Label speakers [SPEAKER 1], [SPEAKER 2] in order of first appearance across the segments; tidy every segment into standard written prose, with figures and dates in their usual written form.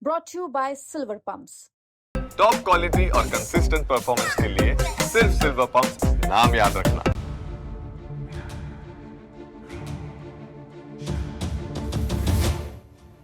[SPEAKER 1] brought to you by Silver Pumps.
[SPEAKER 2] Top quality और consistent performance के लिए सिर्फ सिल्वर पंप्स नाम याद रखना।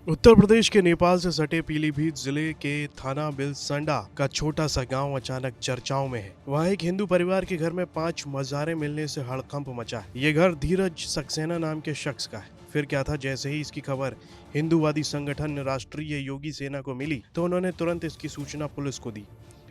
[SPEAKER 3] उत्तर प्रदेश के नेपाल से सटे पीलीभीत जिले के थाना बिलसंडा का छोटा सा गांव अचानक चर्चाओं में है। वहां एक हिंदू परिवार के घर में 5 मज़ारें मिलने से हड़कंप मचा है। ये घर धीरज सक्सेना नाम के शख्स का है। फिर क्या था, जैसे ही इसकी खबर हिंदूवादी संगठन राष्ट्रीय योगी सेना को मिली तो उन्होंने तुरंत इसकी सूचना पुलिस को दी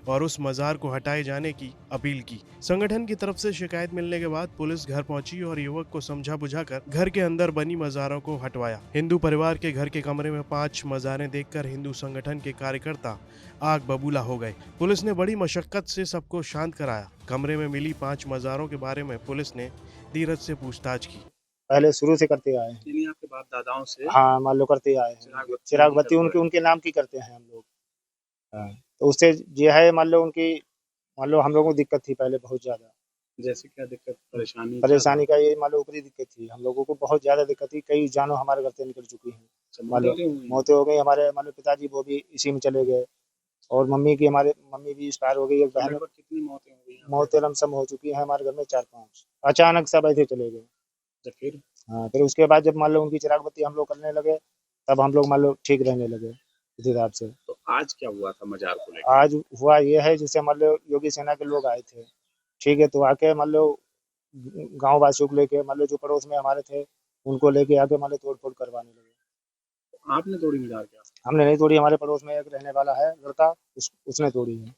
[SPEAKER 3] और उस मज़ार को हटाए जाने की अपील की। संगठन की तरफ से शिकायत मिलने के बाद पुलिस घर पहुंची और युवक को समझा बुझाकर घर के अंदर बनी मज़ारों को हटवाया। हिंदू परिवार के घर के कमरे में 5 मज़ारें देखकर हिंदू संगठन के कार्यकर्ता आग बबूला हो गए। पुलिस ने बड़ी मशक्कत से सबको शांत कराया। कमरे में मिली 5 मज़ारों के बारे में पुलिस ने धीरज से पूछताछ की।
[SPEAKER 4] पहले शुरू से करते आए हैं।
[SPEAKER 5] यानी आपके बाप दादाओं से?
[SPEAKER 4] हाँ, मान लो करते आए हैं। चिराग बत्ती उनके नाम की करते हैं हम लोग। हाँ, तो उससे ये है, मान लो हम लोगों को दिक्कत थी पहले बहुत ज्यादा।
[SPEAKER 5] जैसे क्या दिक्कत,
[SPEAKER 4] परेशानी का ये मान लो ऊपरी दिक्कत थी। हम लोगों को बहुत ज्यादा दिक्कत थी। कई जानों हमारे घर से निकल चुकी हैं। मान लो मौतें हो गई। हमारे मान लो पिताजी वो भी इसी में चले गए और मम्मी भी एक्सपायर हो गई। एक बहन।
[SPEAKER 5] कितनी मौतें हो गई?
[SPEAKER 4] मौतें लमसम हो चुकी है हमारे घर में 4-5। अचानक सब ऐसे चले गए।
[SPEAKER 5] तो फिर
[SPEAKER 4] फिर उसके बाद जब मान लो उनकी चिराग बत्ती हम लोग करने लगे तब हम लोग मान लो ठीक रहने लगे इस हिसाब से।
[SPEAKER 5] तो आज क्या हुआ था मजार को लेकर?
[SPEAKER 4] आज हुआ ये है, जैसे मान लो योगी सेना के लोग आए थे, ठीक है, तो आके मान लो गाँव वासियों को लेके, मान लो जो पड़ोस में हमारे थे उनको लेके आके मान लो तोड़ फोड़ करवाने लगे।
[SPEAKER 5] तो आपने तोड़ी मजार क्या?
[SPEAKER 4] हमने नहीं तोड़ी, हमारे पड़ोस में एक रहने वाला है लड़का, उसने तोड़ी है।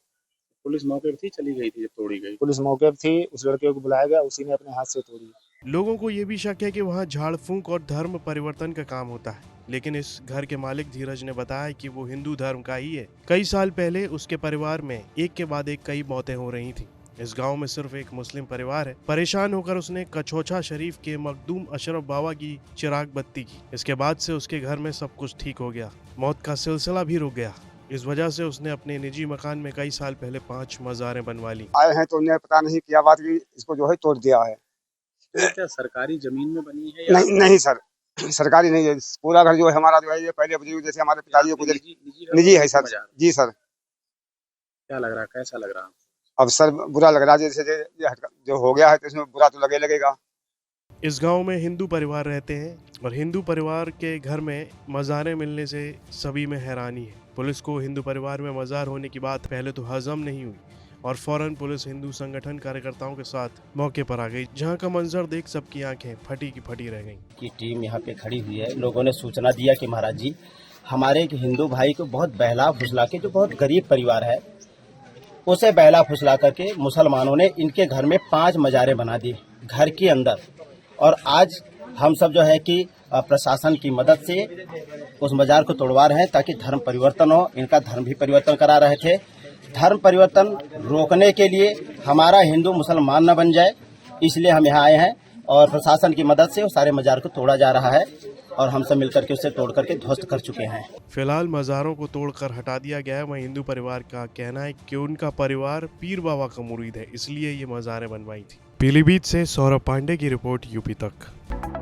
[SPEAKER 5] पुलिस मौके पर थी, चली गई थी जब तोड़ी गई?
[SPEAKER 4] पुलिस मौके पर थी, उस लड़के को बुलाया गया, उसी ने अपने हाथ से तोड़ी।
[SPEAKER 3] लोगों को ये भी शक है कि वहाँ झाड़ फूंक और धर्म परिवर्तन का काम होता है, लेकिन इस घर के मालिक धीरज ने बताया कि वो हिंदू धर्म का ही है। कई साल पहले उसके परिवार में एक के बाद एक कई मौतें हो रही थी। इस गांव में सिर्फ एक मुस्लिम परिवार है। परेशान होकर उसने कछोछा शरीफ के मखदूम अशरफ बाबा की चिराग बत्ती की। इसके बाद से उसके घर में सब कुछ ठीक हो गया। मौत का सिलसिला भी रुक गया। इस वजह से उसने अपने निजी मकान में कई साल पहले 5 मज़ारें बनवा ली।
[SPEAKER 6] आए हैं तो उन्हें पता नहीं किया बात की इसको जो है तोड़ दिया है।
[SPEAKER 5] क्या सरकारी जमीन में बनी है या?
[SPEAKER 6] नहीं सर, सरकारी नहीं है। पूरा घर जो है हमारा जो है ये पहले बुजुर्ग जैसे हमारे पिताजी को निजी है सर। जी सर।
[SPEAKER 5] क्या लग रहा है, कैसा लग रहा है?
[SPEAKER 6] अब सर बुरा लग रहा है, जैसे जो हो गया है तो इसमें बुरा तो लगेगा।
[SPEAKER 3] इस गांव में हिंदू परिवार रहते हैं और हिंदू परिवार के घर में मज़ारें मिलने से सभी में हैरानी है। पुलिस को हिंदू परिवार में मज़ार होने की बात पहले तो हजम नहीं हुई और फौरन पुलिस हिंदू संगठन कार्यकर्ताओं के साथ मौके पर आ गई, जहां का मंजर देख सबकी आंखें फटी की फटी रह गईं।
[SPEAKER 7] की टीम यहाँ पे खड़ी हुई है। लोगों ने सूचना दिया कि महाराज जी, हमारे एक हिंदू भाई को बहुत बहला फुसला के, जो बहुत गरीब परिवार है, उसे बहला फुसला करके मुसलमानों ने इनके घर में 5 मज़ारें बना दी घर के अंदर। और आज हम सब जो है कि प्रशासन की मदद से उस मज़ार को तोड़वा रहे हैं ताकि धर्म परिवर्तन हो। इनका धर्म भी परिवर्तन करा रहे थे। धर्म परिवर्तन रोकने के लिए हमारा हिंदू मुसलमान न बन जाए, इसलिए हम यहाँ आए हैं और प्रशासन की मदद से वो सारे मज़ार को तोड़ा जा रहा है और हम सब मिलकर के उसे तोड़ करके ध्वस्त कर चुके हैं।
[SPEAKER 3] फिलहाल मज़ारों को तोड़कर हटा दिया गया है। वहीं हिंदू परिवार का कहना है कि उनका परिवार पीर बाबा का मुरीद है, इसलिए ये मज़ारें बनवाई थी। पीलीभीत से सौरभ पांडे की रिपोर्ट, यूपी तक।